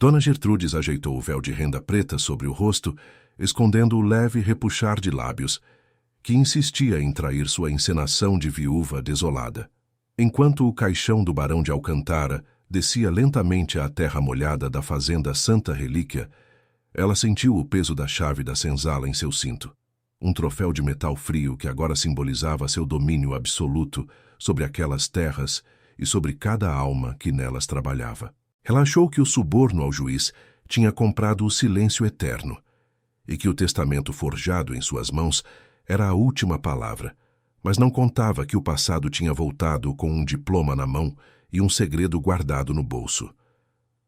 Dona Gertrudes ajeitou o véu de renda preta sobre o rosto, escondendo o leve repuxar de lábios, que insistia em trair sua encenação de viúva desolada. Enquanto o caixão do barão de Alcantara descia lentamente à terra molhada da fazenda Santa Relíquia, ela sentiu o peso da chave da senzala em seu cinto, um troféu de metal frio que agora simbolizava seu domínio absoluto sobre aquelas terras e sobre cada alma que nelas trabalhava. Ela achou que o suborno ao juiz tinha comprado o silêncio eterno, e que o testamento forjado em suas mãos era a última palavra, mas não contava que o passado tinha voltado com um diploma na mão e um segredo guardado no bolso.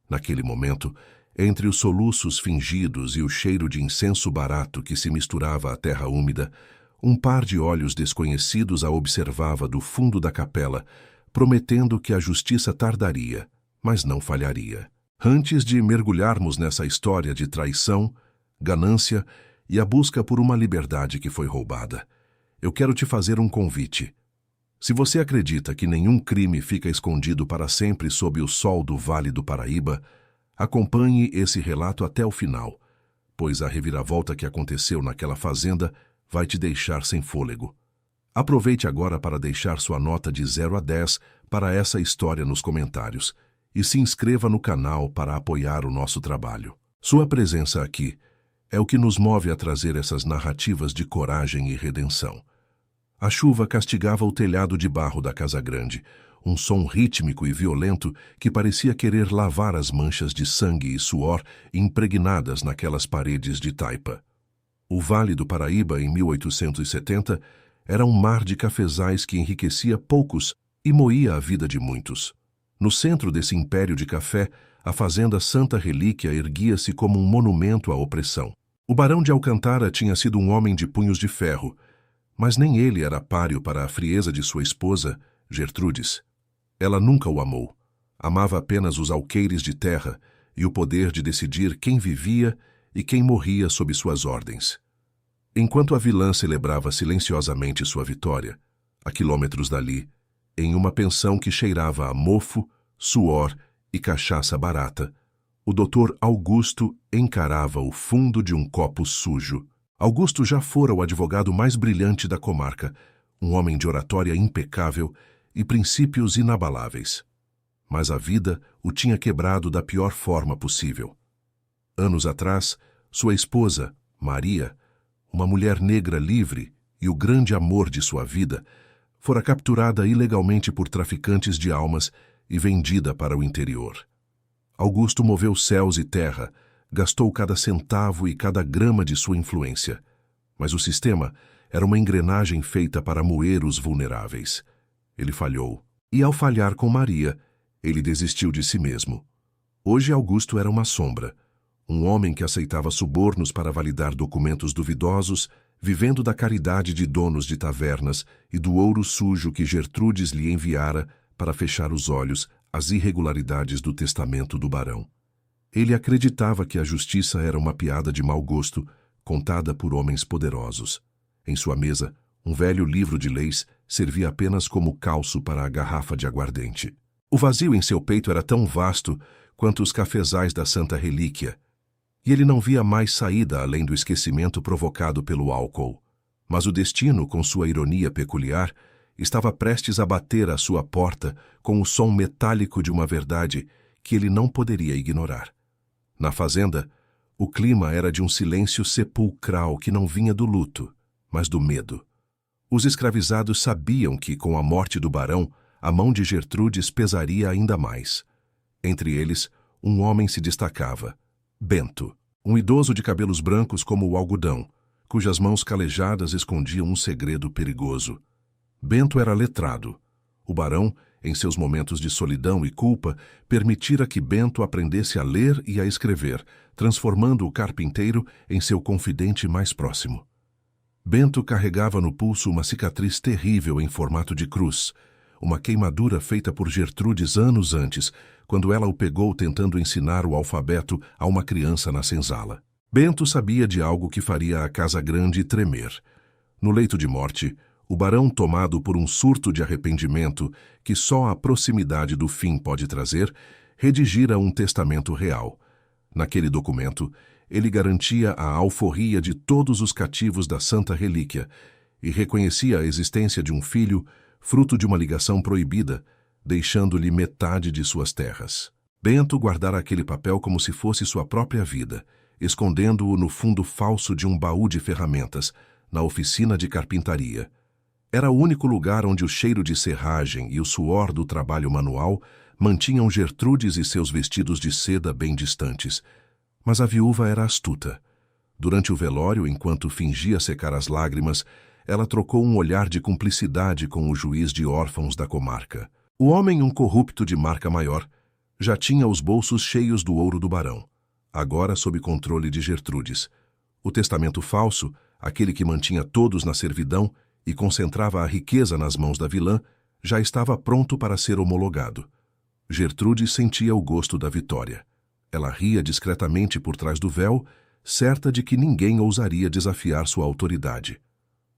Naquele momento, entre os soluços fingidos e o cheiro de incenso barato que se misturava à terra úmida, um par de olhos desconhecidos a observava do fundo da capela, prometendo que a justiça tardaria, mas não falharia. Antes de mergulharmos nessa história de traição, ganância e a busca por uma liberdade que foi roubada, eu quero te fazer um convite. Se você acredita que nenhum crime fica escondido para sempre sob o sol do Vale do Paraíba, acompanhe esse relato até o final, pois a reviravolta que aconteceu naquela fazenda vai te deixar sem fôlego. Aproveite agora para deixar sua nota de 0 a 10 para essa história nos comentários e se inscreva no canal para apoiar o nosso trabalho. Sua presença aqui é o que nos move a trazer essas narrativas de coragem e redenção. A chuva castigava o telhado de barro da casa grande, um som rítmico e violento que parecia querer lavar as manchas de sangue e suor impregnadas naquelas paredes de taipa. O Vale do Paraíba, em 1870, era um mar de cafezais que enriquecia poucos e moía a vida de muitos. No centro desse império de café, a fazenda Santa Relíquia erguia-se como um monumento à opressão. O barão de Alcantara tinha sido um homem de punhos de ferro, mas nem ele era páreo para a frieza de sua esposa, Gertrudes. Ela nunca o amou. Amava apenas os alqueires de terra e o poder de decidir quem vivia e quem morria sob suas ordens. Enquanto a vilã celebrava silenciosamente sua vitória, a quilômetros dali, em uma pensão que cheirava a mofo, suor e cachaça barata, o Dr. Augusto encarava o fundo de um copo sujo. Augusto já fora o advogado mais brilhante da comarca, um homem de oratória impecável e princípios inabaláveis. Mas a vida o tinha quebrado da pior forma possível. Anos atrás, sua esposa, Maria, uma mulher negra livre e o grande amor de sua vida, fora capturada ilegalmente por traficantes de almas e vendida para o interior. Augusto moveu céus e terra, gastou cada centavo e cada grama de sua influência, mas o sistema era uma engrenagem feita para moer os vulneráveis. Ele falhou, e ao falhar com Maria, ele desistiu de si mesmo. Hoje Augusto era uma sombra, um homem que aceitava subornos para validar documentos duvidosos, vivendo da caridade de donos de tavernas e do ouro sujo que Gertrudes lhe enviara para fechar os olhos às irregularidades do testamento do barão. Ele acreditava que a justiça era uma piada de mau gosto, contada por homens poderosos. Em sua mesa, um velho livro de leis servia apenas como calço para a garrafa de aguardente. O vazio em seu peito era tão vasto quanto os cafezais da Santa Relíquia, e ele não via mais saída além do esquecimento provocado pelo álcool. Mas o destino, com sua ironia peculiar, estava prestes a bater à sua porta com o som metálico de uma verdade que ele não poderia ignorar. Na fazenda, o clima era de um silêncio sepulcral que não vinha do luto, mas do medo. Os escravizados sabiam que, com a morte do barão, a mão de Gertrudes pesaria ainda mais. Entre eles, um homem se destacava, Bento, um idoso de cabelos brancos como o algodão, cujas mãos calejadas escondiam um segredo perigoso. Bento era letrado. O barão, em seus momentos de solidão e culpa, permitira que Bento aprendesse a ler e a escrever, transformando o carpinteiro em seu confidente mais próximo. Bento carregava no pulso uma cicatriz terrível em formato de cruz, uma queimadura feita por Gertrudes anos antes, quando ela o pegou tentando ensinar o alfabeto a uma criança na senzala. Bento sabia de algo que faria a casa grande tremer. No leito de morte, o barão, tomado por um surto de arrependimento que só a proximidade do fim pode trazer, redigira um testamento real, Naquele documento, ele garantia a alforria de todos os cativos da Santa Relíquia e reconhecia a existência de um filho, fruto de uma ligação proibida, deixando-lhe metade de suas terras. Bento guardara aquele papel como se fosse sua própria vida, escondendo-o no fundo falso de um baú de ferramentas, na oficina de carpintaria. Era o único lugar onde o cheiro de serragem e o suor do trabalho manual mantinham Gertrudes e seus vestidos de seda bem distantes. Mas a viúva era astuta. Durante o velório, enquanto fingia secar as lágrimas, ela trocou um olhar de cumplicidade com o juiz de órfãos da comarca. O homem, um corrupto de marca maior, já tinha os bolsos cheios do ouro do barão, agora sob controle de Gertrudes. O testamento falso, aquele que mantinha todos na servidão e concentrava a riqueza nas mãos da vilã, já estava pronto para ser homologado. Gertrudes sentia o gosto da vitória. Ela ria discretamente por trás do véu, certa de que ninguém ousaria desafiar sua autoridade.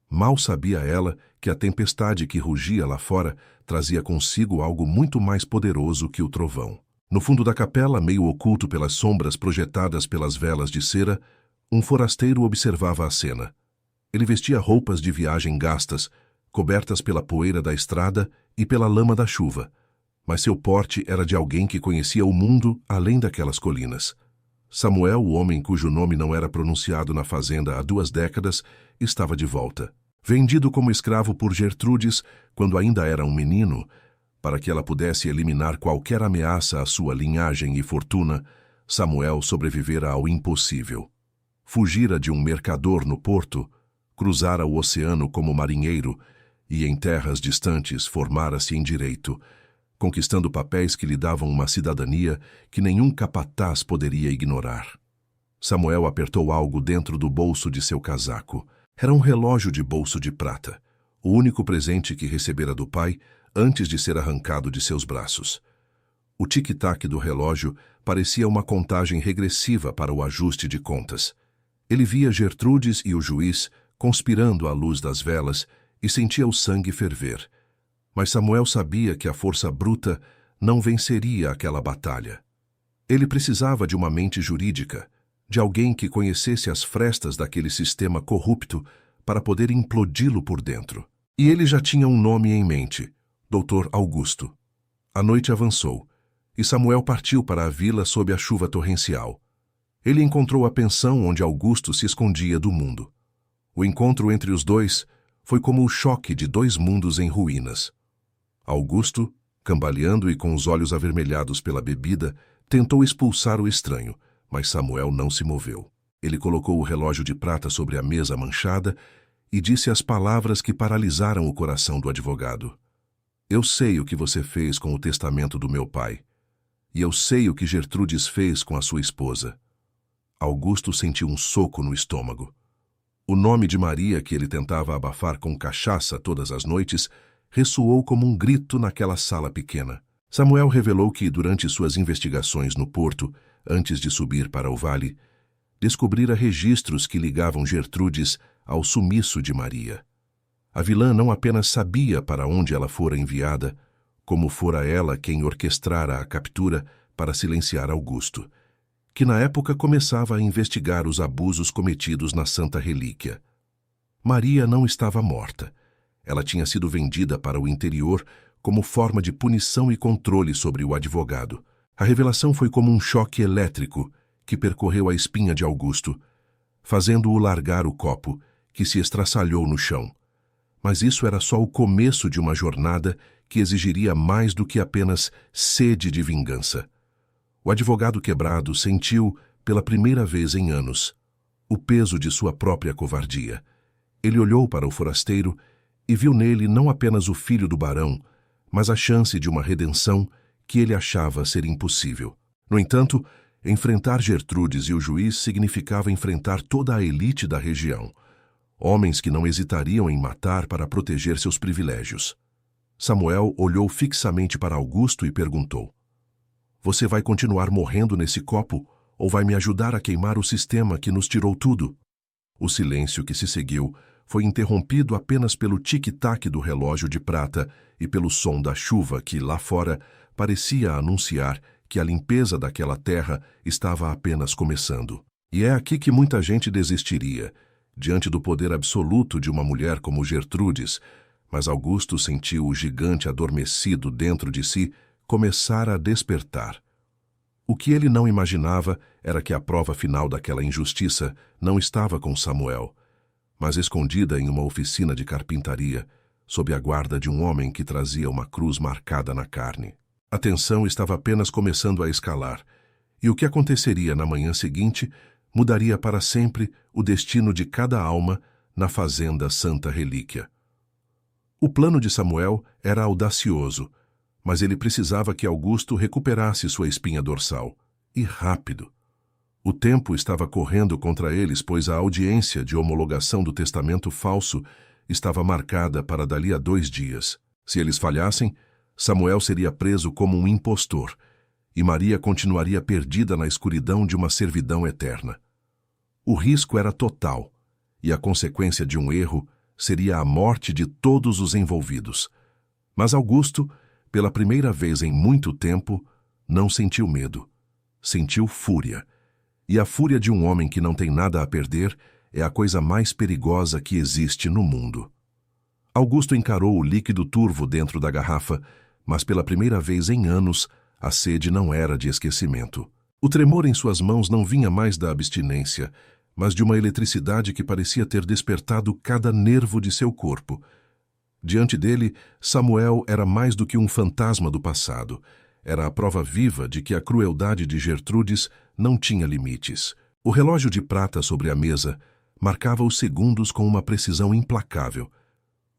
Mal sabia ela que a tempestade que rugia lá fora trazia consigo algo muito mais poderoso que o trovão. No fundo da capela, meio oculto pelas sombras projetadas pelas velas de cera, um forasteiro observava a cena. Ele vestia roupas de viagem gastas, cobertas pela poeira da estrada e pela lama da chuva, mas seu porte era de alguém que conhecia o mundo além daquelas colinas. Samuel, o homem cujo nome não era pronunciado na fazenda há 2 décadas, estava de volta. Vendido como escravo por Gertrudes, quando ainda era um menino, para que ela pudesse eliminar qualquer ameaça à sua linhagem e fortuna, Samuel sobrevivera ao impossível. Fugira de um mercador no porto, cruzara o oceano como marinheiro e, em terras distantes, formara-se em direito, conquistando papéis que lhe davam uma cidadania que nenhum capataz poderia ignorar. Samuel apertou algo dentro do bolso de seu casaco. Era um relógio de bolso de prata, o único presente que recebera do pai antes de ser arrancado de seus braços. O tic-tac do relógio parecia uma contagem regressiva para o ajuste de contas. Ele via Gertrudes e o juiz conspirando à luz das velas e sentia o sangue ferver. Mas Samuel sabia que a força bruta não venceria aquela batalha. Ele precisava de uma mente jurídica, de alguém que conhecesse as frestas daquele sistema corrupto para poder implodi-lo por dentro. E ele já tinha um nome em mente, Dr. Augusto. A noite avançou, e Samuel partiu para a vila sob a chuva torrencial. Ele encontrou a pensão onde Augusto se escondia do mundo. O encontro entre os dois foi como o choque de 2 mundos em ruínas. Augusto, cambaleando e com os olhos avermelhados pela bebida, tentou expulsar o estranho, mas Samuel não se moveu. Ele colocou o relógio de prata sobre a mesa manchada e disse as palavras que paralisaram o coração do advogado. Eu sei o que você fez com o testamento do meu pai, e eu sei o que Gertrudes fez com a sua esposa. Augusto sentiu um soco no estômago. O nome de Maria, que ele tentava abafar com cachaça todas as noites, ressoou como um grito naquela sala pequena. Samuel revelou que, durante suas investigações no porto, antes de subir para o vale, descobrira registros que ligavam Gertrudes ao sumiço de Maria. A vilã não apenas sabia para onde ela fora enviada, como fora ela quem orquestrara a captura para silenciar Augusto, que na época começava a investigar os abusos cometidos na Santa Relíquia. Maria não estava morta. Ela tinha sido vendida para o interior como forma de punição e controle sobre o advogado. A revelação foi como um choque elétrico que percorreu a espinha de Augusto, fazendo-o largar o copo, que se estraçalhou no chão. Mas isso era só o começo de uma jornada que exigiria mais do que apenas sede de vingança. O advogado quebrado sentiu, pela primeira vez em anos, o peso de sua própria covardia. Ele olhou para o forasteiro e viu nele não apenas o filho do barão, mas a chance de uma redenção que ele achava ser impossível. No entanto, enfrentar Gertrudes e o juiz significava enfrentar toda a elite da região, homens que não hesitariam em matar para proteger seus privilégios. Samuel olhou fixamente para Augusto e perguntou: Você vai continuar morrendo nesse copo ou vai me ajudar a queimar o sistema que nos tirou tudo? O silêncio que se seguiu foi interrompido apenas pelo tic-tac do relógio de prata e pelo som da chuva que, lá fora, parecia anunciar que a limpeza daquela terra estava apenas começando. E é aqui que muita gente desistiria, diante do poder absoluto de uma mulher como Gertrudes, mas Augusto sentiu o gigante adormecido dentro de si começar a despertar. O que ele não imaginava era que a prova final daquela injustiça não estava com Samuel, mas escondida em uma oficina de carpintaria, sob a guarda de um homem que trazia uma cruz marcada na carne. A tensão estava apenas começando a escalar, e o que aconteceria na manhã seguinte mudaria para sempre o destino de cada alma na fazenda Santa Relíquia. O plano de Samuel era audacioso, mas ele precisava que Augusto recuperasse sua espinha dorsal, e rápido. O tempo estava correndo contra eles, pois a audiência de homologação do testamento falso estava marcada para dali a 2 dias. Se eles falhassem, Samuel seria preso como um impostor, e Maria continuaria perdida na escuridão de uma servidão eterna. O risco era total, e a consequência de um erro seria a morte de todos os envolvidos. Mas Augusto, pela primeira vez em muito tempo, não sentiu medo. Sentiu fúria. E a fúria de um homem que não tem nada a perder é a coisa mais perigosa que existe no mundo. Augusto encarou o líquido turvo dentro da garrafa, mas pela primeira vez em anos, a sede não era de esquecimento. O tremor em suas mãos não vinha mais da abstinência, mas de uma eletricidade que parecia ter despertado cada nervo de seu corpo. Diante dele, Samuel era mais do que um fantasma do passado. Era a prova viva de que a crueldade de Gertrudes não tinha limites. O relógio de prata sobre a mesa marcava os segundos com uma precisão implacável,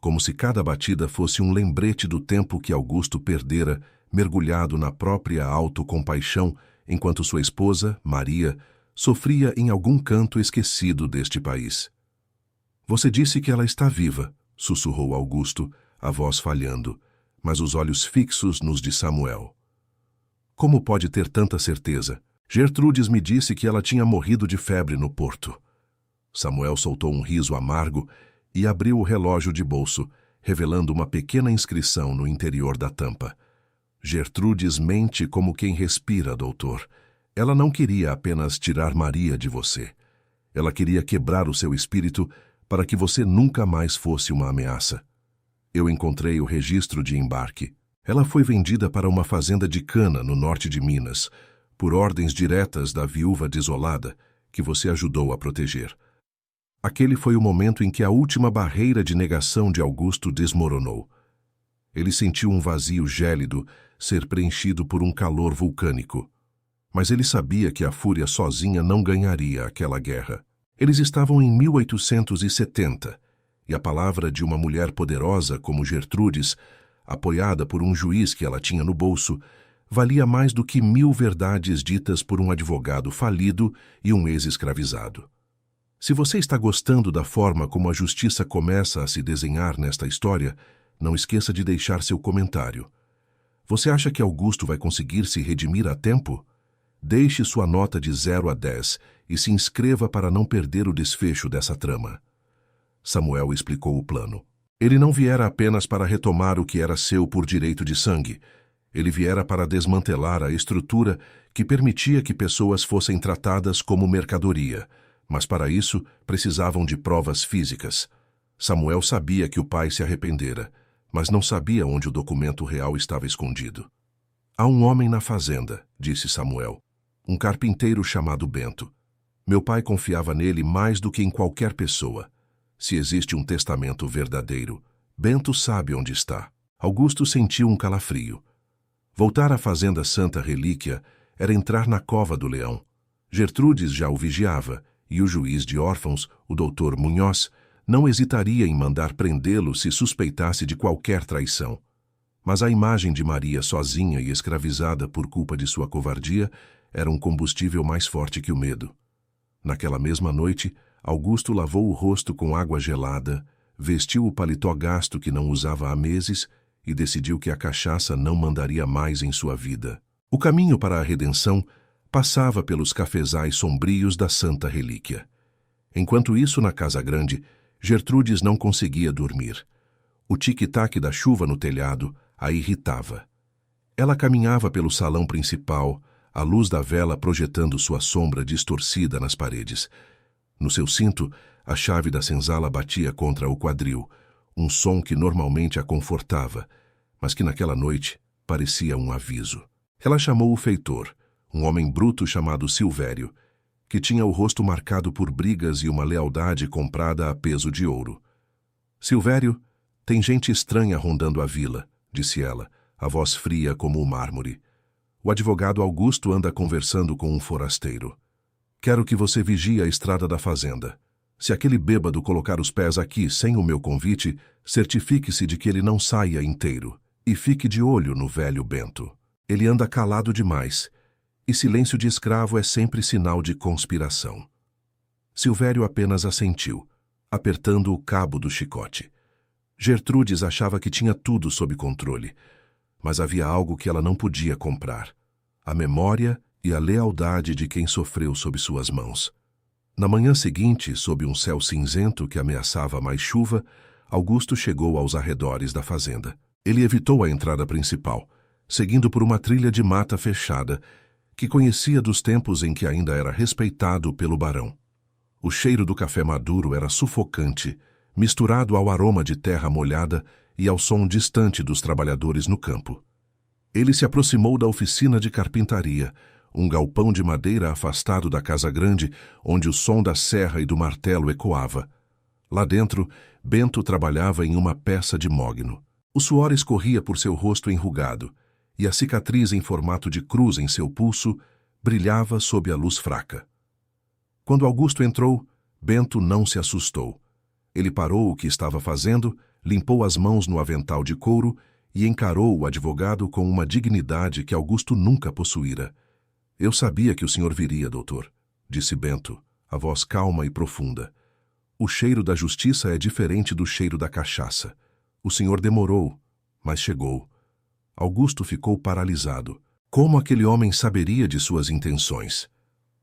como se cada batida fosse um lembrete do tempo que Augusto perdera, mergulhado na própria autocompaixão, enquanto sua esposa, Maria, sofria em algum canto esquecido deste país. "Você disse que ela está viva", sussurrou Augusto, a voz falhando, mas os olhos fixos nos de Samuel. "Como pode ter tanta certeza? Gertrudes me disse que ela tinha morrido de febre no porto." Samuel soltou um riso amargo e abriu o relógio de bolso, revelando uma pequena inscrição no interior da tampa. "Gertrudes mente como quem respira, doutor. Ela não queria apenas tirar Maria de você. Ela queria quebrar o seu espírito para que você nunca mais fosse uma ameaça. Eu encontrei o registro de embarque. Ela foi vendida para uma fazenda de cana no norte de Minas, por ordens diretas da viúva desolada que você ajudou a proteger." Aquele foi o momento em que a última barreira de negação de Augusto desmoronou. Ele sentiu um vazio gélido ser preenchido por um calor vulcânico. Mas ele sabia que a fúria sozinha não ganharia aquela guerra. Eles estavam em 1870, e a palavra de uma mulher poderosa como Gertrudes, apoiada por um juiz que ela tinha no bolso, valia mais do que 1000 verdades ditas por um advogado falido e um ex-escravizado. Se você está gostando da forma como a justiça começa a se desenhar nesta história, não esqueça de deixar seu comentário. Você acha que Augusto vai conseguir se redimir a tempo? Deixe sua nota de 0 a 10 e se inscreva para não perder o desfecho dessa trama. Samuel explicou o plano. Ele não viera apenas para retomar o que era seu por direito de sangue. Ele viera para desmantelar a estrutura que permitia que pessoas fossem tratadas como mercadoria, mas para isso precisavam de provas físicas. Samuel sabia que o pai se arrependera, mas não sabia onde o documento real estava escondido. "Há um homem na fazenda", disse Samuel, "um carpinteiro chamado Bento. Meu pai confiava nele mais do que em qualquer pessoa. Se existe um testamento verdadeiro, Bento sabe onde está." Augusto sentiu um calafrio. Voltar à fazenda Santa Relíquia era entrar na cova do leão. Gertrudes já o vigiava, e o juiz de órfãos, o Dr. Munhoz, não hesitaria em mandar prendê-lo se suspeitasse de qualquer traição. Mas a imagem de Maria sozinha e escravizada por culpa de sua covardia era um combustível mais forte que o medo. Naquela mesma noite, Augusto lavou o rosto com água gelada, vestiu o paletó gasto que não usava há meses e decidiu que a cachaça não mandaria mais em sua vida. O caminho para a redenção passava pelos cafezais sombrios da Santa Relíquia. Enquanto isso, na casa grande, Gertrudes não conseguia dormir. O tic-tac da chuva no telhado a irritava. Ela caminhava pelo salão principal, a luz da vela projetando sua sombra distorcida nas paredes. No seu cinto, a chave da senzala batia contra o quadril, um som que normalmente a confortava, mas que naquela noite parecia um aviso. Ela chamou o feitor, um homem bruto chamado Silvério, que tinha o rosto marcado por brigas e uma lealdade comprada a peso de ouro. Silvério, tem gente estranha rondando a vila, disse ela, a voz fria como o mármore. O advogado Augusto anda conversando com um forasteiro. Quero que você vigie a estrada da fazenda. Se aquele bêbado colocar os pés aqui sem o meu convite, certifique-se de que ele não saia inteiro. E fique de olho no velho Bento. Ele anda calado demais, e silêncio de escravo é sempre sinal de conspiração. Silvério apenas assentiu, apertando o cabo do chicote. Gertrudes achava que tinha tudo sob controle, mas havia algo que ela não podia comprar: a memória e a lealdade de quem sofreu sob suas mãos. Na manhã seguinte, sob um céu cinzento que ameaçava mais chuva, Augusto chegou aos arredores da fazenda. Ele evitou a entrada principal, seguindo por uma trilha de mata fechada, que conhecia dos tempos em que ainda era respeitado pelo barão. O cheiro do café maduro era sufocante, misturado ao aroma de terra molhada e ao som distante dos trabalhadores no campo. Ele se aproximou da oficina de carpintaria, um galpão de madeira afastado da casa grande, onde o som da serra e do martelo ecoava. Lá dentro, Bento trabalhava em uma peça de mogno. O suor escorria por seu rosto enrugado, e a cicatriz em formato de cruz em seu pulso brilhava sob a luz fraca. Quando Augusto entrou, Bento não se assustou. Ele parou o que estava fazendo, limpou as mãos no avental de couro e encarou o advogado com uma dignidade que Augusto nunca possuíra. Eu sabia que o senhor viria, doutor, disse Bento, a voz calma e profunda. O cheiro da justiça é diferente do cheiro da cachaça. O senhor demorou, mas chegou. Augusto ficou paralisado. Como aquele homem saberia de suas intenções?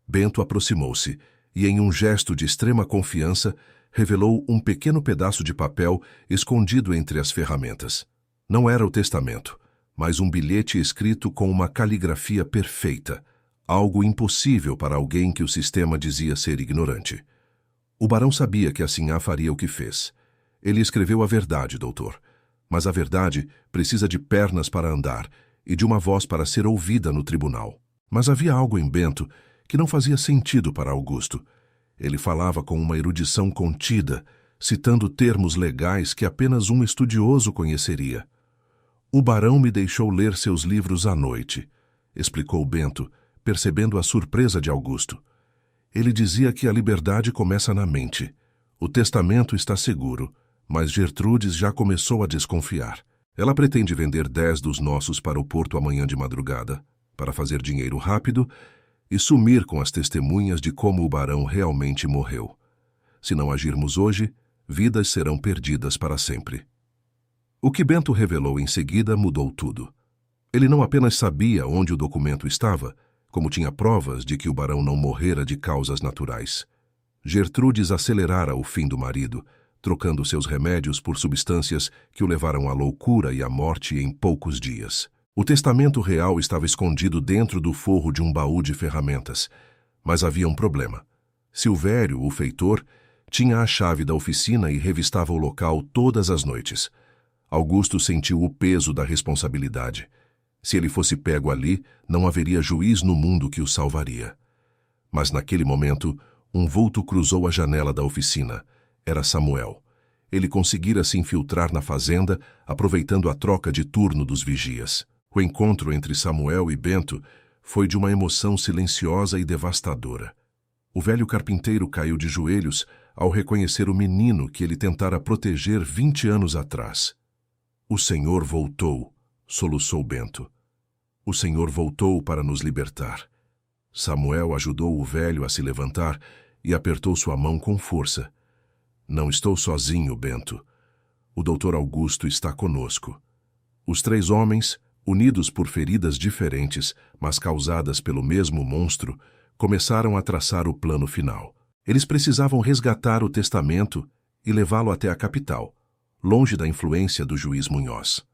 Bento aproximou-se e, em um gesto de extrema confiança, revelou um pequeno pedaço de papel escondido entre as ferramentas. Não era o testamento, mas um bilhete escrito com uma caligrafia perfeita, algo impossível para alguém que o sistema dizia ser ignorante. O barão sabia que a sinhá faria o que fez. Ele escreveu a verdade, doutor. Mas a verdade precisa de pernas para andar e de uma voz para ser ouvida no tribunal. Mas havia algo em Bento que não fazia sentido para Augusto. Ele falava com uma erudição contida, citando termos legais que apenas um estudioso conheceria. O barão me deixou ler seus livros à noite, explicou Bento, percebendo a surpresa de Augusto. Ele dizia que a liberdade começa na mente. O testamento está seguro, mas Gertrudes já começou a desconfiar. Ela pretende vender 10 dos nossos para o porto amanhã de madrugada, para fazer dinheiro rápido e sumir com as testemunhas de como o barão realmente morreu. Se não agirmos hoje, vidas serão perdidas para sempre. O que Bento revelou em seguida mudou tudo. Ele não apenas sabia onde o documento estava, como tinha provas de que o barão não morrera de causas naturais. Gertrudes acelerara o fim do marido, trocando seus remédios por substâncias que o levaram à loucura e à morte em poucos dias. O testamento real estava escondido dentro do forro de um baú de ferramentas, mas havia um problema. Silvério, o feitor, tinha a chave da oficina e revistava o local todas as noites. Augusto sentiu o peso da responsabilidade. Se ele fosse pego ali, não haveria juiz no mundo que o salvaria. Mas naquele momento, um vulto cruzou a janela da oficina. Era Samuel. Ele conseguira se infiltrar na fazenda, aproveitando a troca de turno dos vigias. O encontro entre Samuel e Bento foi de uma emoção silenciosa e devastadora. O velho carpinteiro caiu de joelhos ao reconhecer o menino que ele tentara proteger 20 anos atrás. O Senhor voltou, soluçou Bento. O Senhor voltou para nos libertar. Samuel ajudou o velho a se levantar e apertou sua mão com força. Não estou sozinho, Bento. O doutor Augusto está conosco. Os 3 homens, unidos por feridas diferentes, mas causadas pelo mesmo monstro, começaram a traçar o plano final. Eles precisavam resgatar o testamento e levá-lo até a capital, longe da influência do juiz Munhoz.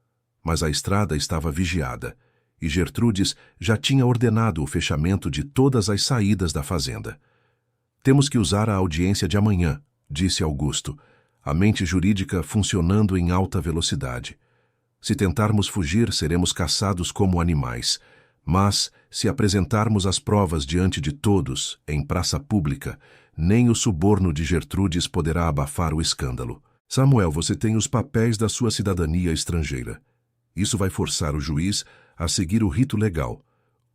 Mas a estrada estava vigiada, e Gertrudes já tinha ordenado o fechamento de todas as saídas da fazenda. Temos que usar a audiência de amanhã, disse Augusto, a mente jurídica funcionando em alta velocidade. Se tentarmos fugir, seremos caçados como animais. Mas, se apresentarmos as provas diante de todos, em praça pública, nem o suborno de Gertrudes poderá abafar o escândalo. Samuel, você tem os papéis da sua cidadania estrangeira. Isso vai forçar o juiz a seguir o rito legal,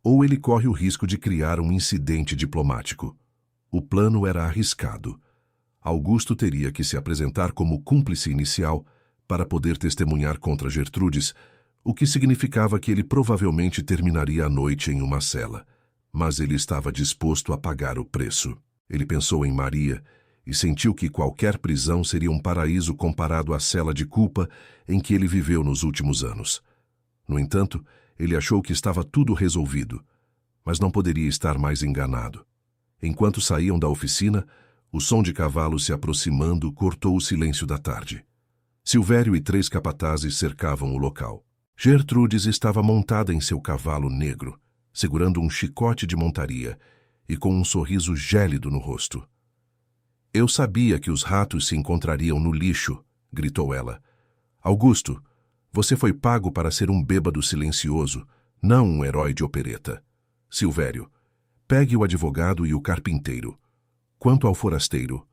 ou ele corre o risco de criar um incidente diplomático. O plano era arriscado. Augusto teria que se apresentar como cúmplice inicial para poder testemunhar contra Gertrudes, o que significava que ele provavelmente terminaria a noite em uma cela. Mas ele estava disposto a pagar o preço. Ele pensou em Maria e sentiu que qualquer prisão seria um paraíso comparado à cela de culpa em que ele viveu nos últimos anos. No entanto, ele achou que estava tudo resolvido, mas não poderia estar mais enganado. Enquanto saíam da oficina, o som de cavalos se aproximando cortou o silêncio da tarde. Silvério e 3 capatazes cercavam o local. Gertrudes estava montada em seu cavalo negro, segurando um chicote de montaria e com um sorriso gélido no rosto. Eu sabia que os ratos se encontrariam no lixo, gritou ela. Augusto, você foi pago para ser um bêbado silencioso, não um herói de opereta. Silvério, pegue o advogado e o carpinteiro. Quanto ao forasteiro,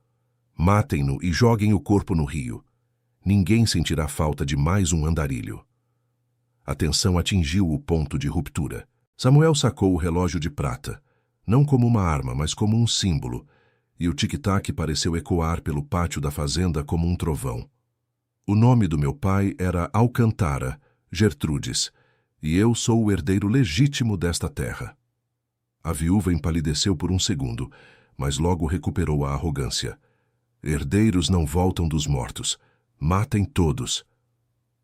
matem-no e joguem o corpo no rio. Ninguém sentirá falta de mais um andarilho. A tensão atingiu o ponto de ruptura. Samuel sacou o relógio de prata, não como uma arma, mas como um símbolo, e o tic-tac pareceu ecoar pelo pátio da fazenda como um trovão. O nome do meu pai era Alcantara, Gertrudes, e eu sou o herdeiro legítimo desta terra. A viúva empalideceu por um segundo, mas logo recuperou a arrogância. Herdeiros não voltam dos mortos. Matem todos.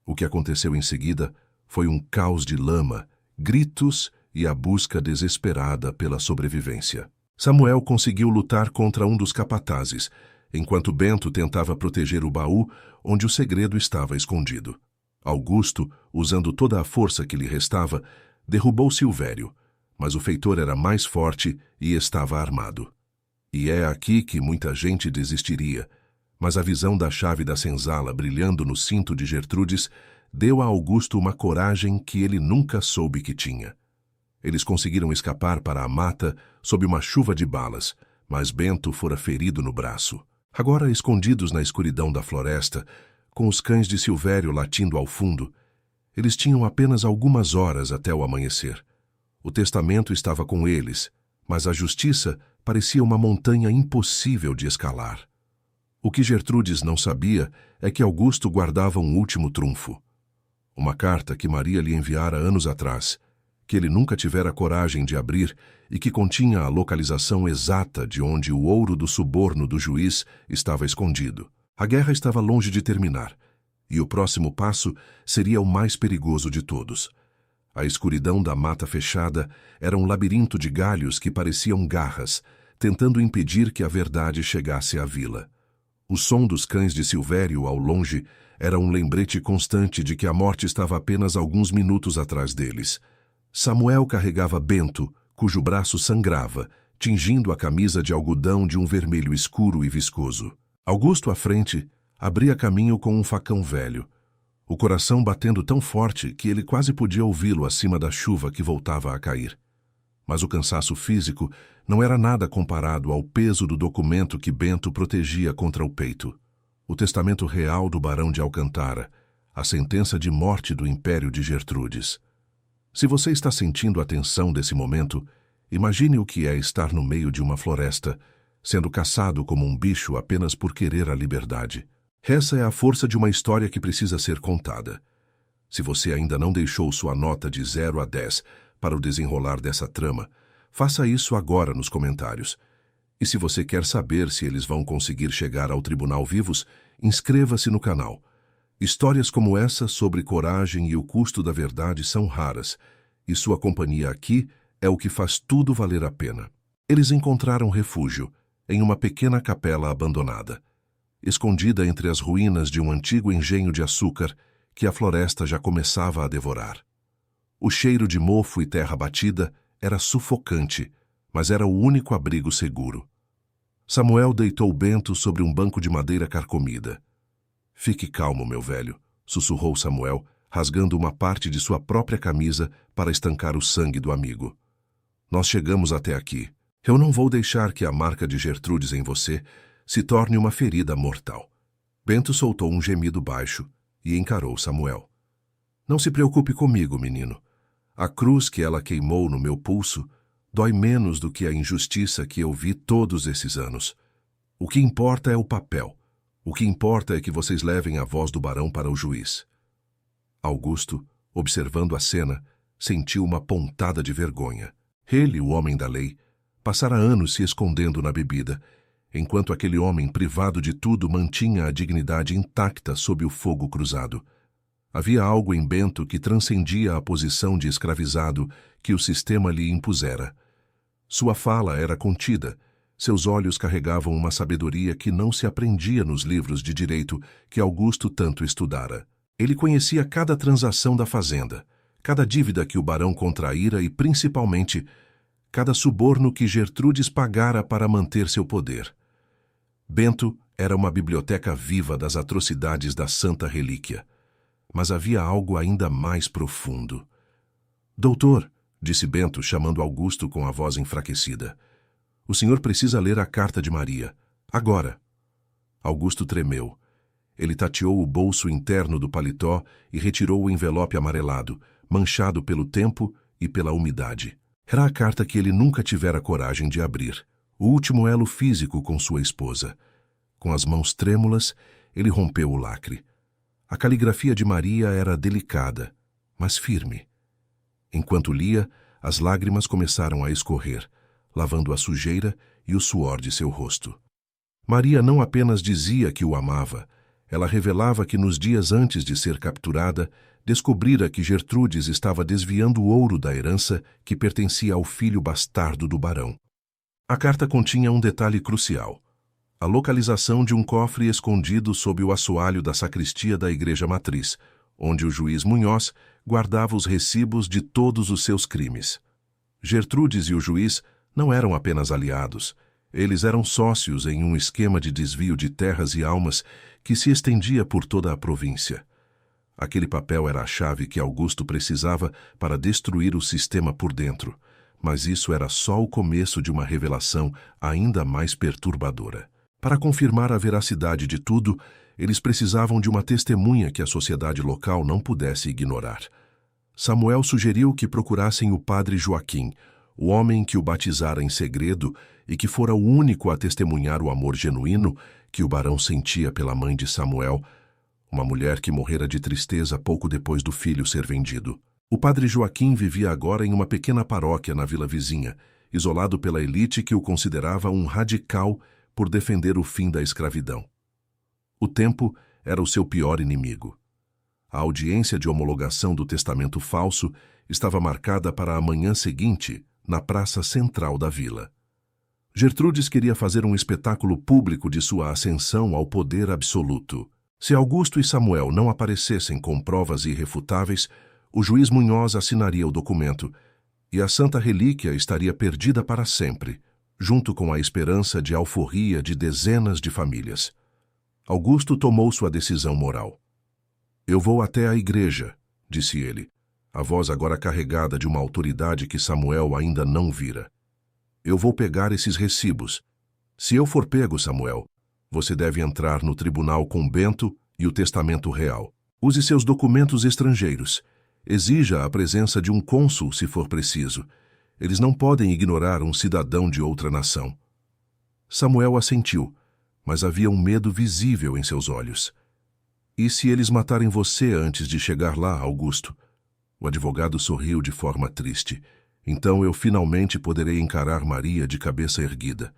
O que aconteceu em seguida foi um caos de lama, gritos e a busca desesperada pela sobrevivência. Samuel conseguiu lutar contra um dos capatazes, enquanto Bento tentava proteger o baú onde o segredo estava escondido. Augusto, usando toda a força que lhe restava, derrubou Silvério, mas o feitor era mais forte e estava armado. E é aqui que muita gente desistiria, mas a visão da chave da senzala brilhando no cinto de Gertrudes deu a Augusto uma coragem que ele nunca soube que tinha. Eles conseguiram escapar para a mata sob uma chuva de balas, mas Bento fora ferido no braço. Agora, escondidos na escuridão da floresta, com os cães de Silvério latindo ao fundo, eles tinham apenas algumas horas até o amanhecer. O testamento estava com eles, mas a justiça parecia uma montanha impossível de escalar. O que Gertrudes não sabia é que Augusto guardava um último trunfo. Uma carta que Maria lhe enviara anos atrás, que ele nunca tivera coragem de abrir e que continha a localização exata de onde o ouro do suborno do juiz estava escondido. A guerra estava longe de terminar, e o próximo passo seria o mais perigoso de todos. A escuridão da mata fechada era um labirinto de galhos que pareciam garras, tentando impedir que a verdade chegasse à vila. O som dos cães de Silvério ao longe era um lembrete constante de que a morte estava apenas alguns minutos atrás deles. Samuel carregava Bento, cujo braço sangrava, tingindo a camisa de algodão de um vermelho escuro e viscoso. Augusto, à frente, abria caminho com um facão velho, o coração batendo tão forte que ele quase podia ouvi-lo acima da chuva que voltava a cair. Mas o cansaço físico não era nada comparado ao peso do documento que Bento protegia contra o peito. O testamento real do barão de Alcantara, a sentença de morte do império de Gertrudes. Se você está sentindo a tensão desse momento, imagine o que é estar no meio de uma floresta, sendo caçado como um bicho apenas por querer a liberdade. Essa é a força de uma história que precisa ser contada. Se você ainda não deixou sua nota de 0 a 10 para o desenrolar dessa trama, faça isso agora nos comentários. E se você quer saber se eles vão conseguir chegar ao tribunal vivos, inscreva-se no canal. Histórias como essa sobre coragem e o custo da verdade são raras, e sua companhia aqui é o que faz tudo valer a pena. Eles encontraram refúgio em uma pequena capela abandonada, escondida entre as ruínas de um antigo engenho de açúcar que a floresta já começava a devorar. O cheiro de mofo e terra batida era sufocante, mas era o único abrigo seguro. Samuel deitou Bento sobre um banco de madeira carcomida. Fique calmo, meu velho, sussurrou Samuel, rasgando uma parte de sua própria camisa para estancar o sangue do amigo. Nós chegamos até aqui. Eu não vou deixar que a marca de Gertrudes em você se torne uma ferida mortal. Bento soltou um gemido baixo e encarou Samuel. Não se preocupe comigo, menino. A cruz que ela queimou no meu pulso dói menos do que a injustiça que eu vi todos esses anos. O que importa é o papel. O que importa é que vocês levem a voz do barão para o juiz. Augusto, observando a cena, sentiu uma pontada de vergonha. Ele, o homem da lei, passara anos se escondendo na bebida, enquanto aquele homem privado de tudo mantinha a dignidade intacta sob o fogo cruzado. Havia algo em Bento que transcendia a posição de escravizado que o sistema lhe impusera. Sua fala era contida, seus olhos carregavam uma sabedoria que não se aprendia nos livros de direito que Augusto tanto estudara. Ele conhecia cada transação da fazenda, cada dívida que o barão contraíra e, principalmente, cada suborno que Gertrudes pagara para manter seu poder. Bento era uma biblioteca viva das atrocidades da Santa Relíquia. Mas havia algo ainda mais profundo. Doutor, disse Bento, chamando Augusto com a voz enfraquecida. O senhor precisa ler a carta de Maria. Agora. Augusto tremeu. Ele tateou o bolso interno do paletó e retirou o envelope amarelado, manchado pelo tempo e pela umidade. Era a carta que ele nunca tivera coragem de abrir, o último elo físico com sua esposa. Com as mãos trêmulas, ele rompeu o lacre. A caligrafia de Maria era delicada, mas firme. Enquanto lia, as lágrimas começaram a escorrer, lavando a sujeira e o suor de seu rosto. Maria não apenas dizia que o amava, ela revelava que nos dias antes de ser capturada, descobrira que Gertrudes estava desviando o ouro da herança que pertencia ao filho bastardo do barão. A carta continha um detalhe crucial: a localização de um cofre escondido sob o assoalho da sacristia da igreja matriz, onde o juiz Munhoz guardava os recibos de todos os seus crimes. Gertrudes e o juiz não eram apenas aliados, eles eram sócios em um esquema de desvio de terras e almas que se estendia por toda a província. Aquele papel era a chave que Augusto precisava para destruir o sistema por dentro, mas isso era só o começo de uma revelação ainda mais perturbadora. Para confirmar a veracidade de tudo, eles precisavam de uma testemunha que a sociedade local não pudesse ignorar. Samuel sugeriu que procurassem o padre Joaquim, o homem que o batizara em segredo e que fora o único a testemunhar o amor genuíno que o barão sentia pela mãe de Samuel, uma mulher que morrera de tristeza pouco depois do filho ser vendido. O padre Joaquim vivia agora em uma pequena paróquia na vila vizinha, isolado pela elite que o considerava um radical por defender o fim da escravidão. O tempo era o seu pior inimigo. A audiência de homologação do testamento falso estava marcada para a manhã seguinte, na praça central da vila. Gertrudes queria fazer um espetáculo público de sua ascensão ao poder absoluto. Se Augusto e Samuel não aparecessem com provas irrefutáveis, o juiz Munhoz assinaria o documento, e a Santa Relíquia estaria perdida para sempre, junto com a esperança de alforria de dezenas de famílias. Augusto tomou sua decisão moral. Eu vou até a igreja, disse ele, a voz agora carregada de uma autoridade que Samuel ainda não vira. Eu vou pegar esses recibos. Se eu for pego, Samuel, você deve entrar no tribunal com Bento e o testamento real. Use seus documentos estrangeiros. Exija a presença de um cônsul se for preciso. Eles não podem ignorar um cidadão de outra nação. Samuel assentiu, mas havia um medo visível em seus olhos. E se eles matarem você antes de chegar lá, Augusto? O advogado sorriu de forma triste. Então eu finalmente poderei encarar Maria de cabeça erguida.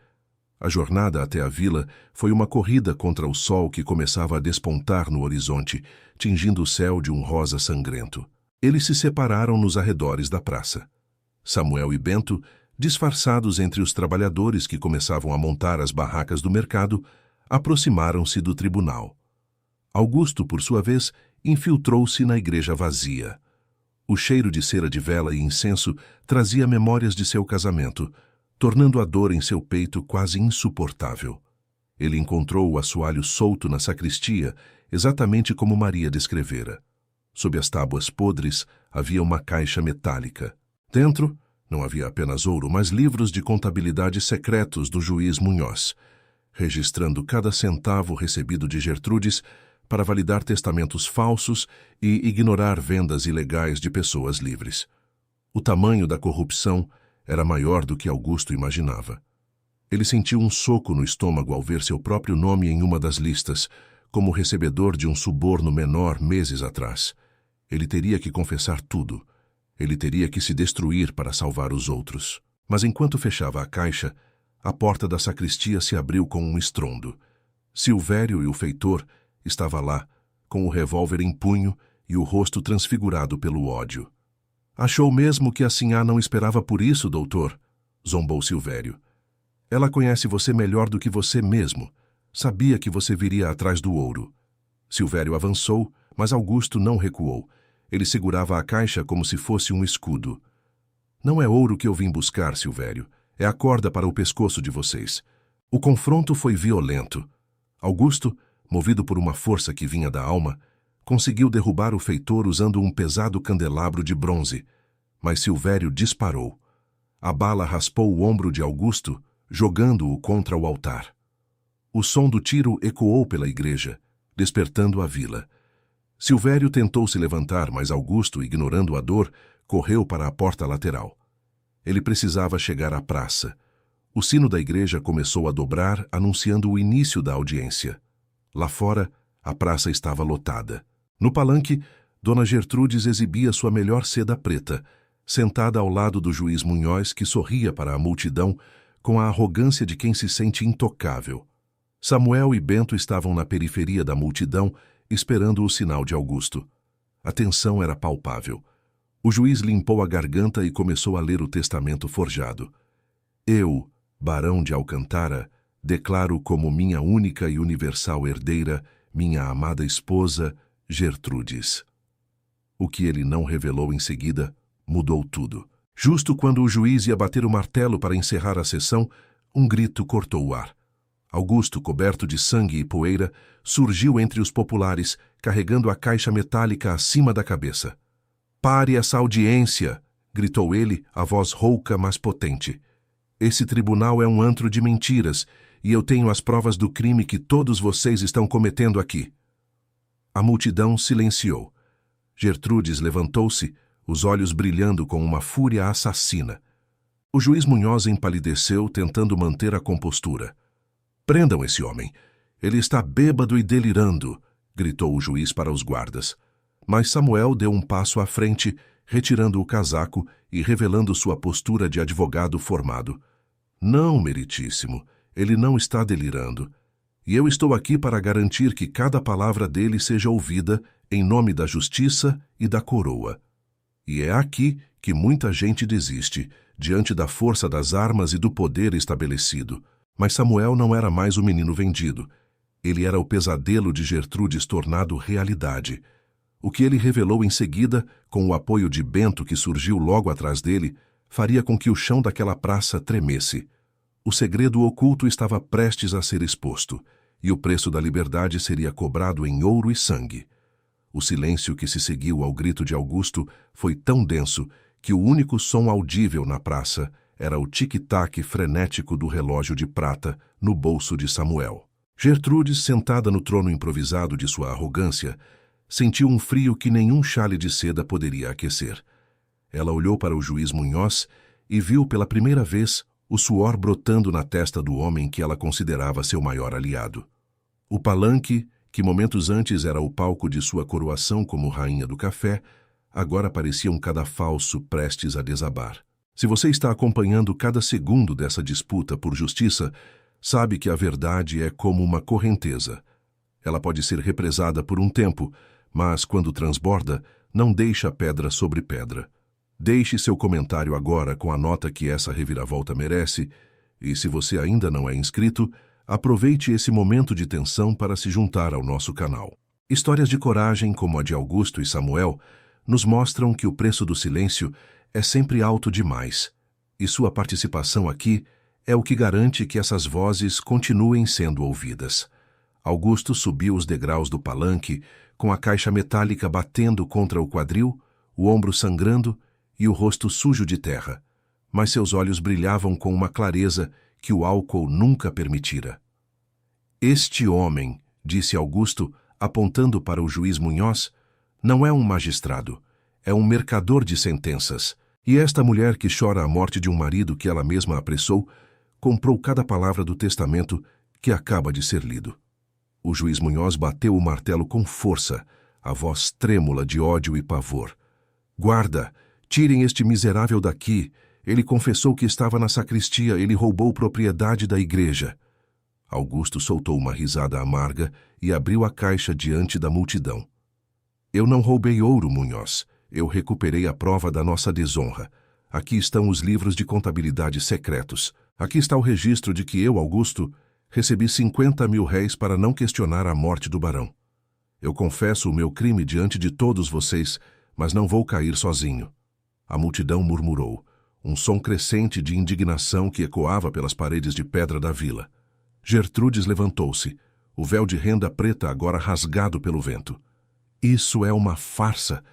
A jornada até a vila foi uma corrida contra o sol que começava a despontar no horizonte, tingindo o céu de um rosa sangrento. Eles se separaram nos arredores da praça. Samuel e Bento, disfarçados entre os trabalhadores que começavam a montar as barracas do mercado, aproximaram-se do tribunal. Augusto, por sua vez, infiltrou-se na igreja vazia. O cheiro de cera de vela e incenso trazia memórias de seu casamento, tornando a dor em seu peito quase insuportável. Ele encontrou o assoalho solto na sacristia, exatamente como Maria descrevera. Sob as tábuas podres havia uma caixa metálica. Dentro, não havia apenas ouro, mas livros de contabilidade secretos do juiz Munhoz, registrando cada centavo recebido de Gertrudes para validar testamentos falsos e ignorar vendas ilegais de pessoas livres. O tamanho da corrupção era maior do que Augusto imaginava. Ele sentiu um soco no estômago ao ver seu próprio nome em uma das listas, como recebedor de um suborno menor meses atrás. Ele teria que confessar tudo. Ele teria que se destruir para salvar os outros. Mas enquanto fechava a caixa, a porta da sacristia se abriu com um estrondo. Silvério e o feitor estava lá, com o revólver em punho e o rosto transfigurado pelo ódio. "Achou mesmo que a sinhá não esperava por isso, doutor?" zombou Silvério. "Ela conhece você melhor do que você mesmo. Sabia que você viria atrás do ouro." Silvério avançou, mas Augusto não recuou. Ele segurava a caixa como se fosse um escudo. "Não é ouro que eu vim buscar, Silvério. É a corda para o pescoço de vocês." O confronto foi violento. Augusto, movido por uma força que vinha da alma, conseguiu derrubar o feitor usando um pesado candelabro de bronze, mas Silvério disparou. A bala raspou o ombro de Augusto, jogando-o contra o altar. O som do tiro ecoou pela igreja, despertando a vila. Silvério tentou se levantar, mas Augusto, ignorando a dor, correu para a porta lateral. Ele precisava chegar à praça. O sino da igreja começou a dobrar, anunciando o início da audiência. Lá fora, a praça estava lotada. No palanque, Dona Gertrudes exibia sua melhor seda preta, sentada ao lado do juiz Munhoz, que sorria para a multidão com a arrogância de quem se sente intocável. Samuel e Bento estavam na periferia da multidão, esperando o sinal de Augusto. A tensão era palpável. O juiz limpou a garganta e começou a ler o testamento forjado. "Eu, Barão de Alcântara, declaro como minha única e universal herdeira, minha amada esposa, Gertrudes." O que ele não revelou em seguida mudou tudo. Justo quando o juiz ia bater o martelo para encerrar a sessão, um grito cortou o ar. Augusto, coberto de sangue e poeira, surgiu entre os populares, carregando a caixa metálica acima da cabeça. "Pare essa audiência!" gritou ele, a voz rouca, mas potente. "Esse tribunal é um antro de mentiras, e eu tenho as provas do crime que todos vocês estão cometendo aqui." A multidão silenciou. Gertrudes levantou-se, os olhos brilhando com uma fúria assassina. O juiz Munhoz empalideceu, tentando manter a compostura. "Prendam esse homem. Ele está bêbado e delirando", gritou o juiz para os guardas. Mas Samuel deu um passo à frente, retirando o casaco e revelando sua postura de advogado formado. "Não, meritíssimo, ele não está delirando. E eu estou aqui para garantir que cada palavra dele seja ouvida em nome da justiça e da coroa. E é aqui que muita gente desiste, diante da força das armas e do poder estabelecido. Mas Samuel não era mais o menino vendido. Ele era o pesadelo de Gertrudes tornado realidade. O que ele revelou em seguida, com o apoio de Bento que surgiu logo atrás dele, faria com que o chão daquela praça tremesse. O segredo oculto estava prestes a ser exposto, e o preço da liberdade seria cobrado em ouro e sangue. O silêncio que se seguiu ao grito de Augusto foi tão denso que o único som audível na praça era o tic-tac frenético do relógio de prata no bolso de Samuel. Gertrudes, sentada no trono improvisado de sua arrogância, sentiu um frio que nenhum xale de seda poderia aquecer. Ela olhou para o juiz Munhoz e viu pela primeira vez o suor brotando na testa do homem que ela considerava seu maior aliado. O palanque, que momentos antes era o palco de sua coroação como rainha do café, agora parecia um cadafalso prestes a desabar. Se você está acompanhando cada segundo dessa disputa por justiça, sabe que a verdade é como uma correnteza. Ela pode ser represada por um tempo, mas quando transborda, não deixa pedra sobre pedra. Deixe seu comentário agora com a nota que essa reviravolta merece, e se você ainda não é inscrito, aproveite esse momento de tensão para se juntar ao nosso canal. Histórias de coragem como a de Augusto e Samuel nos mostram que o preço do silêncio é sempre alto demais, e sua participação aqui é o que garante que essas vozes continuem sendo ouvidas. Augusto subiu os degraus do palanque, com a caixa metálica batendo contra o quadril, o ombro sangrando e o rosto sujo de terra, mas seus olhos brilhavam com uma clareza que o álcool nunca permitira. Este homem, disse Augusto, apontando para o juiz Munhoz, não é um magistrado, é um mercador de sentenças. E esta mulher que chora a morte de um marido que ela mesma apressou, comprou cada palavra do testamento que acaba de ser lido. O juiz Munhoz bateu o martelo com força, a voz trêmula de ódio e pavor. Guarda, tirem este miserável daqui. Ele confessou que estava na sacristia, ele roubou propriedade da igreja. Augusto soltou uma risada amarga e abriu a caixa diante da multidão. Eu não roubei ouro, Munhoz. Eu recuperei a prova da nossa desonra. Aqui estão os livros de contabilidade secretos. Aqui está o registro de que eu, Augusto, recebi 50.000 réis para não questionar a morte do barão. Eu confesso o meu crime diante de todos vocês, mas não vou cair sozinho. A multidão murmurou, um som crescente de indignação que ecoava pelas paredes de pedra da vila. Gertrudes levantou-se, o véu de renda preta agora rasgado pelo vento. Isso é uma farsa.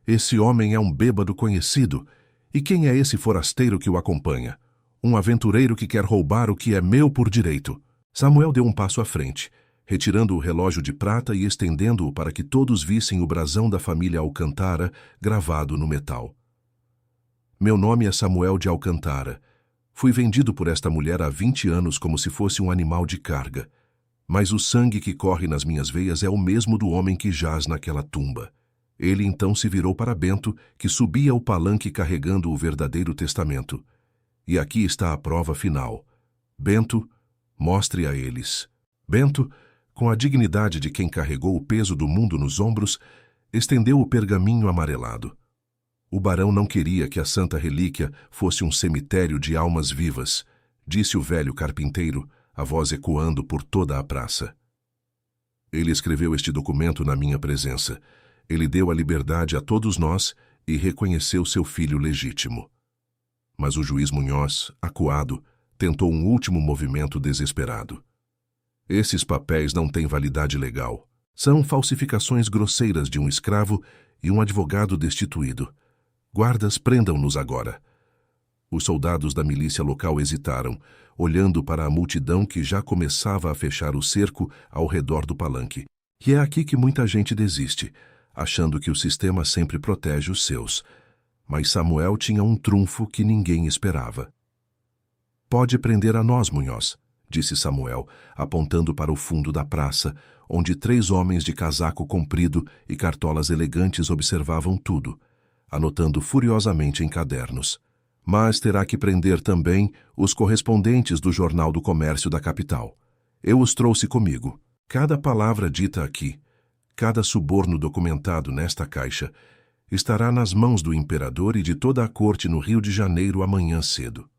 Esse homem é um bêbado conhecido. E quem é esse forasteiro que o acompanha? Um aventureiro que quer roubar o que é meu por direito. Samuel deu um passo à frente, retirando o relógio de prata e estendendo-o para que todos vissem o brasão da família Alcântara gravado no metal. Meu nome é Samuel de Alcântara. Fui vendido por esta mulher há 20 anos como se fosse um animal de carga. Mas o sangue que corre nas minhas veias é o mesmo do homem que jaz naquela tumba. Ele então se virou para Bento, que subia o palanque carregando o verdadeiro testamento. E aqui está a prova final. Bento, mostre a eles. Bento, com a dignidade de quem carregou o peso do mundo nos ombros, estendeu o pergaminho amarelado. O barão não queria que a santa relíquia fosse um cemitério de almas vivas, disse o velho carpinteiro, a voz ecoando por toda a praça. Ele escreveu este documento na minha presença. Ele deu a liberdade a todos nós e reconheceu seu filho legítimo. Mas o juiz Munhoz, acuado, tentou um último movimento desesperado. Esses papéis não têm validade legal. São falsificações grosseiras de um escravo e um advogado destituído. Guardas, prendam-nos agora. Os soldados da milícia local hesitaram, olhando para a multidão que já começava a fechar o cerco ao redor do palanque. E é aqui que muita gente desiste, achando que o sistema sempre protege os seus. Mas Samuel tinha um trunfo que ninguém esperava. Pode prender a nós, Munhoz, disse Samuel, apontando para o fundo da praça, onde 3 homens de casaco comprido e cartolas elegantes observavam tudo, anotando furiosamente em cadernos. Mas terá que prender também os correspondentes do Jornal do Comércio da capital. Eu os trouxe comigo. Cada palavra dita aqui, cada suborno documentado nesta caixa, estará nas mãos do imperador e de toda a corte no Rio de Janeiro amanhã cedo.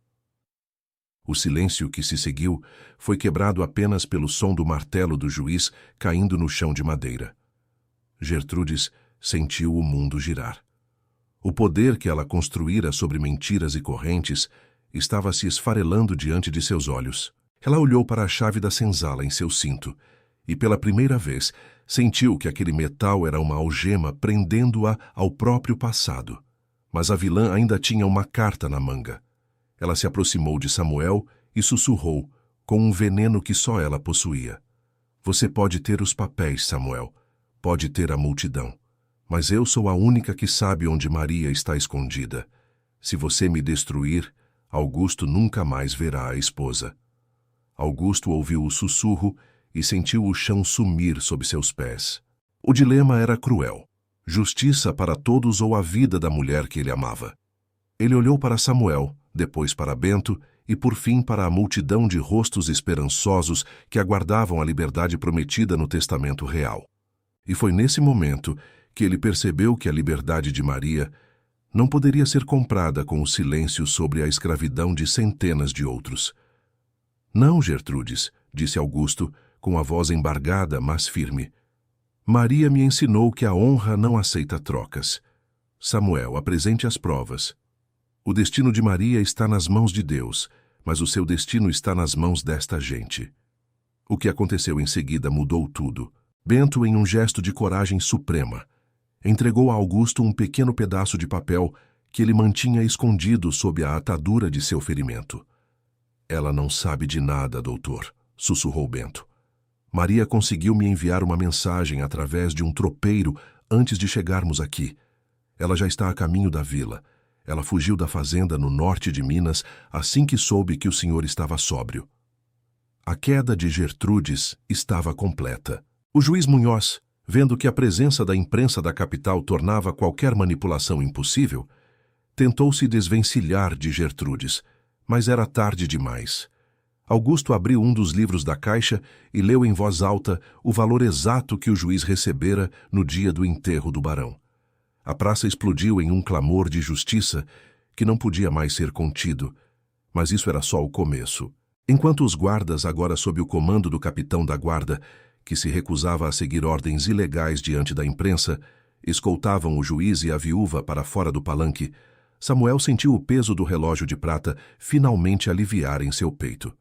O silêncio que se seguiu foi quebrado apenas pelo som do martelo do juiz caindo no chão de madeira. Gertrudes sentiu o mundo girar. O poder que ela construíra sobre mentiras e correntes estava se esfarelando diante de seus olhos. Ela olhou para a chave da senzala em seu cinto e, pela primeira vez, sentiu que aquele metal era uma algema prendendo-a ao próprio passado. Mas a vilã ainda tinha uma carta na manga. Ela se aproximou de Samuel e sussurrou, com um veneno que só ela possuía. Você pode ter os papéis, Samuel. Pode ter a multidão. Mas eu sou a única que sabe onde Maria está escondida. Se você me destruir, Augusto nunca mais verá a esposa. Augusto ouviu o sussurro e sentiu o chão sumir sob seus pés. O dilema era cruel. Justiça para todos ou a vida da mulher que ele amava. Ele olhou para Samuel, depois para Bento e por fim para a multidão de rostos esperançosos que aguardavam a liberdade prometida no testamento real. E foi nesse momento que ele percebeu que a liberdade de Maria não poderia ser comprada com o silêncio sobre a escravidão de centenas de outros. Não, Gertrudes, disse Augusto, com a voz embargada, mas firme. Maria me ensinou que a honra não aceita trocas. Samuel, apresente as provas. O destino de Maria está nas mãos de Deus, mas o seu destino está nas mãos desta gente. O que aconteceu em seguida mudou tudo. Bento, em um gesto de coragem suprema, entregou a Augusto um pequeno pedaço de papel que ele mantinha escondido sob a atadura de seu ferimento. Ela não sabe de nada, doutor, sussurrou Bento. Maria conseguiu me enviar uma mensagem através de um tropeiro antes de chegarmos aqui. Ela já está a caminho da vila. Ela fugiu da fazenda no norte de Minas assim que soube que o senhor estava sóbrio. A queda de Gertrudes estava completa. O juiz Munhoz, vendo que a presença da imprensa da capital tornava qualquer manipulação impossível, tentou se desvencilhar de Gertrudes, mas era tarde demais. Augusto abriu um dos livros da caixa e leu em voz alta o valor exato que o juiz recebera no dia do enterro do barão. A praça explodiu em um clamor de justiça que não podia mais ser contido, mas isso era só o começo. Enquanto os guardas, agora sob o comando do capitão da guarda, que se recusava a seguir ordens ilegais diante da imprensa, escoltavam o juiz e a viúva para fora do palanque, Samuel sentiu o peso do relógio de prata finalmente aliviar em seu peito.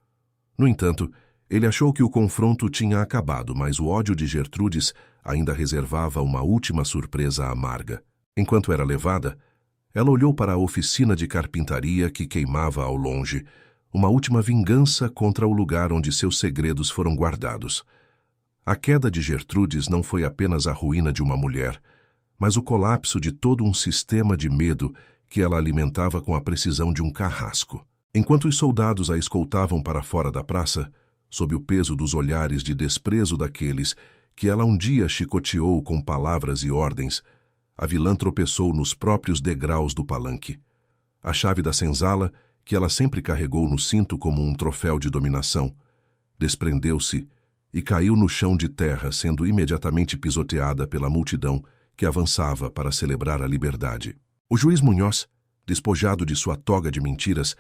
No entanto, ele achou que o confronto tinha acabado, mas o ódio de Gertrudes ainda reservava uma última surpresa amarga. Enquanto era levada, ela olhou para a oficina de carpintaria que queimava ao longe, uma última vingança contra o lugar onde seus segredos foram guardados. A queda de Gertrudes não foi apenas a ruína de uma mulher, mas o colapso de todo um sistema de medo que ela alimentava com a precisão de um carrasco. Enquanto os soldados a escoltavam para fora da praça, sob o peso dos olhares de desprezo daqueles que ela um dia chicoteou com palavras e ordens, a vilã tropeçou nos próprios degraus do palanque. A chave da senzala, que ela sempre carregou no cinto como um troféu de dominação, desprendeu-se e caiu no chão de terra, sendo imediatamente pisoteada pela multidão que avançava para celebrar a liberdade. O juiz Munhoz, despojado de sua toga de mentiras,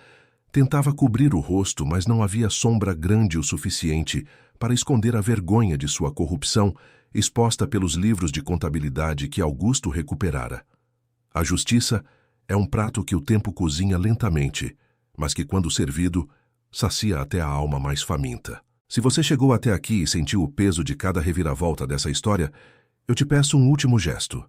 tentava cobrir o rosto, mas não havia sombra grande o suficiente para esconder a vergonha de sua corrupção, exposta pelos livros de contabilidade que Augusto recuperara. A justiça é um prato que o tempo cozinha lentamente, mas que, quando servido, sacia até a alma mais faminta. Se você chegou até aqui e sentiu o peso de cada reviravolta dessa história, eu te peço um último gesto.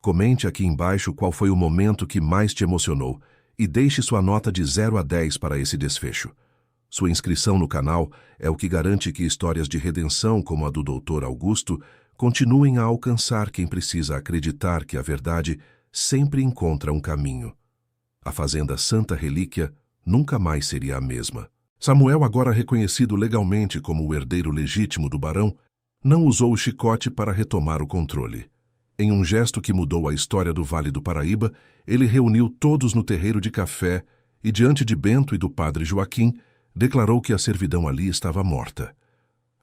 Comente aqui embaixo qual foi o momento que mais te emocionou e deixe sua nota de 0 a 10 para esse desfecho. Sua inscrição no canal é o que garante que histórias de redenção como a do Dr. Augusto continuem a alcançar quem precisa acreditar que a verdade sempre encontra um caminho. A fazenda Santa Relíquia nunca mais seria a mesma. Samuel, agora reconhecido legalmente como o herdeiro legítimo do barão, não usou o chicote para retomar o controle. Em um gesto que mudou a história do Vale do Paraíba, ele reuniu todos no terreiro de café e, diante de Bento e do padre Joaquim, declarou que a servidão ali estava morta.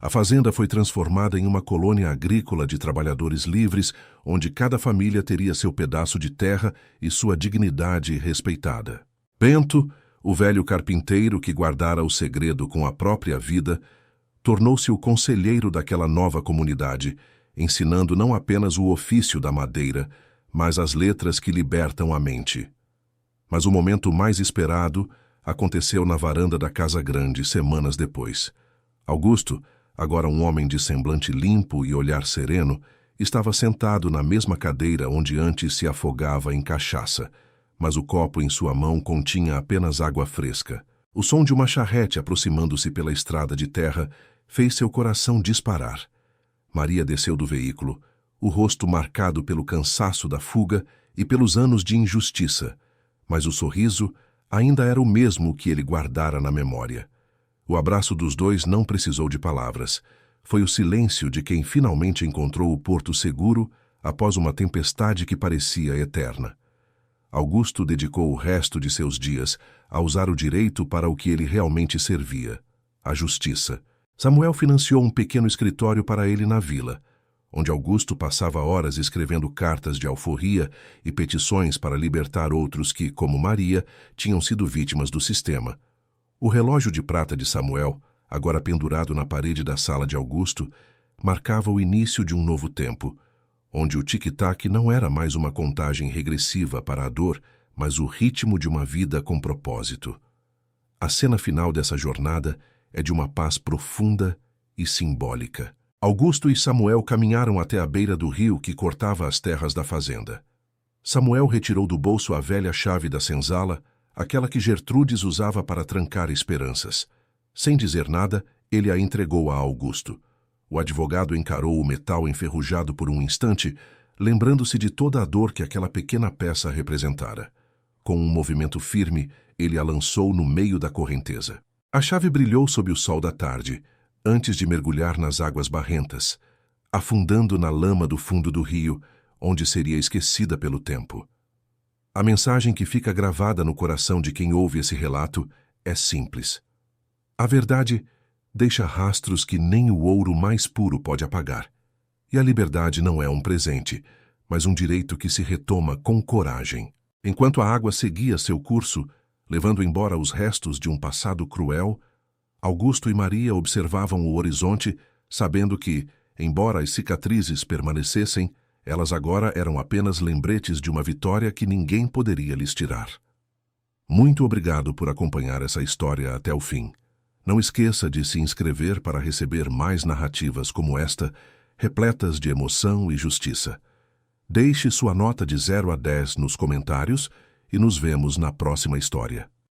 A fazenda foi transformada em uma colônia agrícola de trabalhadores livres, onde cada família teria seu pedaço de terra e sua dignidade respeitada. Bento, o velho carpinteiro que guardara o segredo com a própria vida, tornou-se o conselheiro daquela nova comunidade, ensinando não apenas o ofício da madeira, mas as letras que libertam a mente. Mas o momento mais esperado aconteceu na varanda da Casa Grande semanas depois. Augusto, agora um homem de semblante limpo e olhar sereno, estava sentado na mesma cadeira onde antes se afogava em cachaça, mas o copo em sua mão continha apenas água fresca. O som de uma charrete aproximando-se pela estrada de terra fez seu coração disparar. Maria desceu do veículo, o rosto marcado pelo cansaço da fuga e pelos anos de injustiça, mas o sorriso ainda era o mesmo que ele guardara na memória. O abraço dos dois não precisou de palavras. Foi o silêncio de quem finalmente encontrou o porto seguro após uma tempestade que parecia eterna. Augusto dedicou o resto de seus dias a usar o direito para o que ele realmente servia, a justiça. Samuel financiou um pequeno escritório para ele na vila, onde Augusto passava horas escrevendo cartas de alforria e petições para libertar outros que, como Maria, tinham sido vítimas do sistema. O relógio de prata de Samuel, agora pendurado na parede da sala de Augusto, marcava o início de um novo tempo, onde o tic-tac não era mais uma contagem regressiva para a dor, mas o ritmo de uma vida com propósito. A cena final dessa jornada é de uma paz profunda e simbólica. Augusto e Samuel caminharam até a beira do rio que cortava as terras da fazenda. Samuel retirou do bolso a velha chave da senzala, aquela que Gertrudes usava para trancar esperanças. Sem dizer nada, ele a entregou a Augusto. O advogado encarou o metal enferrujado por um instante, lembrando-se de toda a dor que aquela pequena peça representara. Com um movimento firme, ele a lançou no meio da correnteza. A chave brilhou sob o sol da tarde, antes de mergulhar nas águas barrentas, afundando na lama do fundo do rio, onde seria esquecida pelo tempo. A mensagem que fica gravada no coração de quem ouve esse relato é simples. A verdade deixa rastros que nem o ouro mais puro pode apagar. E a liberdade não é um presente, mas um direito que se retoma com coragem. Enquanto a água seguia seu curso, levando embora os restos de um passado cruel, Augusto e Maria observavam o horizonte, sabendo que, embora as cicatrizes permanecessem, elas agora eram apenas lembretes de uma vitória que ninguém poderia lhes tirar. Muito obrigado por acompanhar essa história até o fim. Não esqueça de se inscrever para receber mais narrativas como esta, repletas de emoção e justiça. Deixe sua nota de 0 a 10 nos comentários e nos vemos na próxima história.